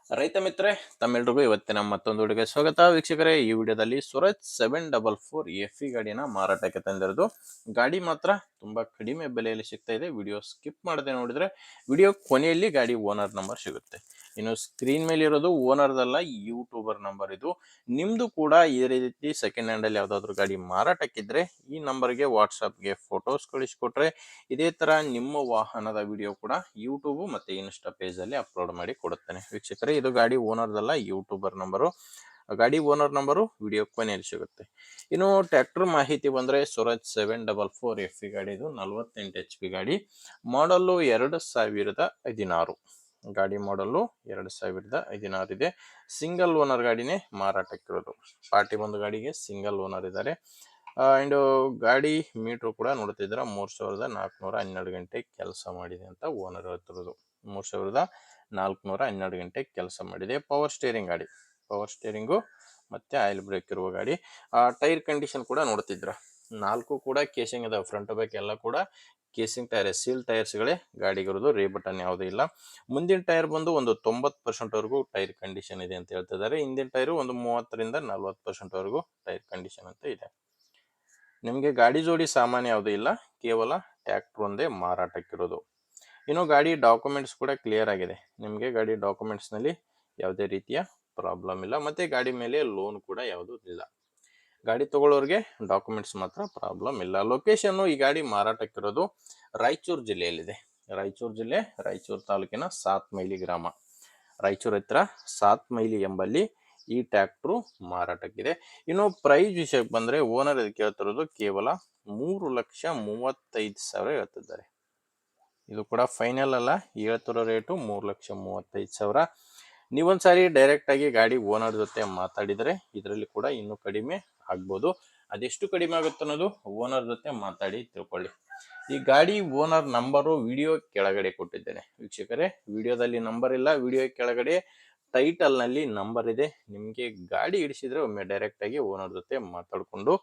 ರೈತ ಮಿತ್ರೆ, ತಮ್ಮೆಲ್ರಿಗೂ ಇವತ್ತಿನ ಮತ್ತೊಂದು ವಿಡಿಯೋಗೆ ಸ್ವಾಗತ. ವೀಕ್ಷಕರೇ, ಈ ವಿಡಿಯೋದಲ್ಲಿ ಸ್ವರಾಜ್ 744 ಎಫ್ ಗಾಡಿನ ಮಾರಾಟಕ್ಕೆ ತಂದಿರೋದು. ಗಾಡಿ ಮಾತ್ರ ತುಂಬಾ ಕಡಿಮೆ ಬೆಲೆಯಲ್ಲಿ ಸಿಗ್ತಾ ಇದೆ. ವಿಡಿಯೋ ಸ್ಕಿಪ್ ಮಾಡದೆ ನೋಡಿದ್ರೆ ವಿಡಿಯೋ ಕೊನೆಯಲ್ಲಿ ಗಾಡಿ ಓನರ್ ನಂಬರ್ ಸಿಗುತ್ತೆ. ಇನ್ನು ಸ್ಕ್ರೀನ್ ಮೇಲೆ ಇರೋದು ಓನರ್ದಲ್ಲ, ಯೂಟ್ಯೂಬರ್ ನಂಬರ್. ಇದು ನಿಮ್ದು ಕೂಡ ಈ ರೀತಿ ಸೆಕೆಂಡ್ ಹ್ಯಾಂಡ್ ಅಲ್ಲಿ ಯಾವ್ದಾದ್ರು ಗಾಡಿ ಮಾರಾಟಕ್ಕಿದ್ರೆ ಈ ನಂಬರ್ಗೆ ವಾಟ್ಸ್ಆಪ್ಗೆ ಫೋಟೋಸ್ ಕಳಿಸ್ಕೊಟ್ರೆ ಇದೇ ತರ ನಿಮ್ಮ ವಾಹನದ ವಿಡಿಯೋ ಕೂಡ ಯೂಟ್ಯೂಬ್ ಮತ್ತೆ ಇನ್ಸ್ಟಾ ಪೇಜ್ ಅಲ್ಲಿ ಅಪ್ಲೋಡ್ ಮಾಡಿ ಕೊಡುತ್ತೇನೆ. ವೀಕ್ಷಕರೇ, ಇದು ಗಾಡಿ ಓನರ್ದಲ್ಲ, ಯೂಟ್ಯೂಬರ್ ನಂಬರು. ಗಾಡಿ ಓನರ್ ನಂಬರು ವಿಡಿಯೋ ಕೊನೆಯಲ್ಲಿ ಸಿಗುತ್ತೆ. ಇನ್ನು ಟ್ರ್ಯಾಕ್ಟರ್ ಮಾಹಿತಿ ಬಂದ್ರೆ ಸ್ವರಾಜ್ 744 ಎಫ್ ಗಾಡಿ. ಇದು 48 HP ಗಾಡಿ. ಮಾಡಲ್ಲು 2016. ಗಾಡಿ ಮಾಡಲ್ಲು 2016 ಇದೆ. ಸಿಂಗಲ್ ಓನರ್ ಗಾಡಿನೇ ಮಾರಾಟಕ್ಕಿರೋದು. ಪಾರ್ಟಿ ಒಂದು ಗಾಡಿಗೆ ಸಿಂಗಲ್ ಓನರ್ ಇದ್ದಾರೆ. ಅಂಡ್ ಗಾಡಿ ಮೀಟರ್ ಕೂಡ ನೋಡ್ತಿದ್ರ 3412 ಗಂಟೆ ಕೆಲಸ ಮಾಡಿದೆ ಅಂತ ಓನರ್ ಹೇಳ್ತಿರೋದು. 3412 ಗಂಟೆ ಕೆಲಸ ಮಾಡಿದೆ. ಪವರ್ ಸ್ಟೇರಿಂಗ್ ಗಾಡಿ, ಪವರ್ ಸ್ಟೇರಿಂಗು ಮತ್ತೆ ಆಯಿಲ್ ಬ್ರೇಕ್ ಇರುವ ಗಾಡಿ. ಟೈರ್ ಕಂಡೀಷನ್ ಕೂಡ ನೋಡ್ತಿದ್ರ, 4 ಕೂಡ ಕೇಸಿಂಗ್ ಇದಾವೆ. ಫ್ರಂಟ್ ಬ್ಯಾಕ್ ಎಲ್ಲ ಕೂಡ ಕೇಸಿಂಗ್ ಟೈರ್, ಸೀಲ್ ಟೈರ್ಸ್ ಗಳೇ ಗಾಡಿಗಿರೋದು. ರೇ ಬಟನ್ ಯಾವುದೂ ಇಲ್ಲ. ಮುಂದಿನ ಟೈರ್ ಬಂದು ಒಂದು 90% ವರೆಗೂ ಟೈರ್ ಕಂಡೀಷನ್ ಇದೆ ಅಂತ ಹೇಳ್ತಿದ್ದಾರೆ. ಹಿಂದಿನ ಟೈರು ಒಂದು 30ರಿಂದ 40% ವರೆಗೂ ಟೈರ್ ಕಂಡೀಷನ್ ಅಂತ ಇದೆ. ನಿಮಗೆ ಗಾಡಿ ಜೋಡಿ ಸಾಮಾನ್ಯ ಯಾವುದೂ ಇಲ್ಲ, ಕೇವಲ ಟ್ರ್ಯಾಕ್ಟರ್ ಒಂದೇ ಮಾರಾಟಕ್ಕಿರೋದು. ಇನ್ನು ಗಾಡಿ ಡಾಕ್ಯುಮೆಂಟ್ಸ್ ಕೂಡ ಕ್ಲಿಯರ್ ಆಗಿದೆ. ನಿಮಗೆ ಗಾಡಿ ಡಾಕ್ಯುಮೆಂಟ್ಸ್ ನಲ್ಲಿ ಯಾವುದೇ ರೀತಿಯ ಪ್ರಾಬ್ಲಮ್ ಇಲ್ಲ. ಮತ್ತೆ ಗಾಡಿ ಮೇಲೆ ಲೋನ್ ಕೂಡ ಯಾವುದೂ ಇಲ್ಲ. ಗಾಡಿ ತಗೊಳ್ಳೋರಿಗೆ ಡಾಕ್ಯುಮೆಂಟ್ಸ್ ಮಾತ್ರ ಪ್ರಾಬ್ಲಮ್ ಇಲ್ಲ. ಲೊಕೇಶನ್ ಈ ಗಾಡಿ ಮಾರಾಟಕ್ಕಿರೋದು ರಾಯಚೂರು ಜಿಲ್ಲೆಯಲ್ಲಿದೆ. ರಾಯಚೂರು ಜಿಲ್ಲೆ, ರಾಯಚೂರು ತಾಲೂಕಿನ ಸಾತ್ಮೈಲಿ ಗ್ರಾಮ. ರಾಯಚೂರು ಹತ್ರ ಸಾತ್ಮೈಲಿ ಎಂಬಲ್ಲಿ ಈ ಟ್ರ್ಯಾಕ್ಟರ್ ಮಾರಾಟಕ್ಕಿದೆ. ಇನ್ನು ಪ್ರೈಸ್ ವಿಷಯಕ್ಕೆ ಬಂದ್ರೆ ಓನರ್ ಕೇಳ್ತಿರೋದು ಕೇವಲ 3,35,000 ಹೇಳ್ತಿದ್ದಾರೆ. ಇದು ಕೂಡ ಫೈನಲ್ ಅಲ್ಲ, ಹೇಳ್ತಿರೋ ರೇಟು 3,35,000. ನೀವೊಂದ್ಸಾರಿ ಡೈರೆಕ್ಟ್ ಆಗಿ ಗಾಡಿ ಓನರ್ ಜೊತೆ ಮಾತಾಡಿದರೆ ಇದರಲ್ಲಿ ಕೂಡ ಇನ್ನೂ ಕಡಿಮೆ ಆಗ್ಬೋದು. ಅದೆಷ್ಟು ಕಡಿಮೆ ಆಗುತ್ತೆ ಅನ್ನೋದು ಓನರ್ ಜೊತೆ ಮಾತಾಡಿ ತಿಳ್ಕೊಳ್ಳಿ. ಈ ಗಾಡಿ ಓನರ್ ನಂಬರು ವಿಡಿಯೋ ಕೆಳಗಡೆ ಕೊಟ್ಟಿದ್ದೇನೆ. ವೀಕ್ಷಕರೇ, ವಿಡಿಯೋದಲ್ಲಿ ನಂಬರ್ ಇಲ್ಲ, ವಿಡಿಯೋ ಕೆಳಗಡೆ ಟೈಟಲ್ ನಲ್ಲಿ ನಂಬರ್ ಇದೆ. ನಿಮ್ಗೆ ಗಾಡಿ ಹಿಡಿಸಿದ್ರೆ ಒಮ್ಮೆ ಡೈರೆಕ್ಟ್ ಆಗಿ ಓನರ್ ಜೊತೆ ಮಾತಾಡ್ಕೊಂಡು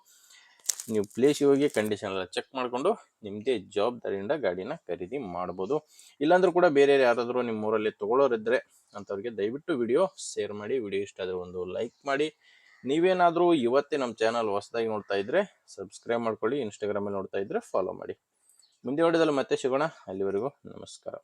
ನೀವು ಪ್ಲೇಸ್ ಹೋಗಿ ಕಂಡೀಷನ್ ಎಲ್ಲ ಚೆಕ್ ಮಾಡ್ಕೊಂಡು ನಿಮ್ದೇ ಜವಾಬ್ದಾರಿಯಿಂದ ಗಾಡಿನ ಖರೀದಿ ಮಾಡ್ಬೋದು. ಇಲ್ಲಾಂದ್ರೂ ಕೂಡ ಬೇರೆ ಯಾರಾದ್ರೂ ನಿಮ್ಮ ಊರಲ್ಲಿ ತಗೊಳ್ಳೋರಿದ್ರೆ ಅಂತವ್ರಿಗೆ ದಯವಿಟ್ಟು ವಿಡಿಯೋ ಶೇರ್ ಮಾಡಿ. ವಿಡಿಯೋ ಇಷ್ಟ ಆದ್ರೆ ಒಂದು ಲೈಕ್ ಮಾಡಿ. ನೀವೇನಾದ್ರೂ ಇವತ್ತೇ ನಮ್ಮ ಚಾನಲ್ ಹೊಸದಾಗಿ ನೋಡ್ತಾ ಇದ್ರೆ ಸಬ್ಸ್ಕ್ರೈಬ್ ಮಾಡ್ಕೊಳ್ಳಿ. ಇನ್ಸ್ಟಾಗ್ರಾಮ್ ಅಲ್ಲಿ ನೋಡ್ತಾ ಇದ್ರೆ ಫಾಲೋ ಮಾಡಿ. ಮುಂದೆ ವಿಡಿಯೋದಲ್ಲಿ ಮತ್ತೆ ಸಿಗೋಣ. ಅಲ್ಲಿವರೆಗೂ ನಮಸ್ಕಾರ.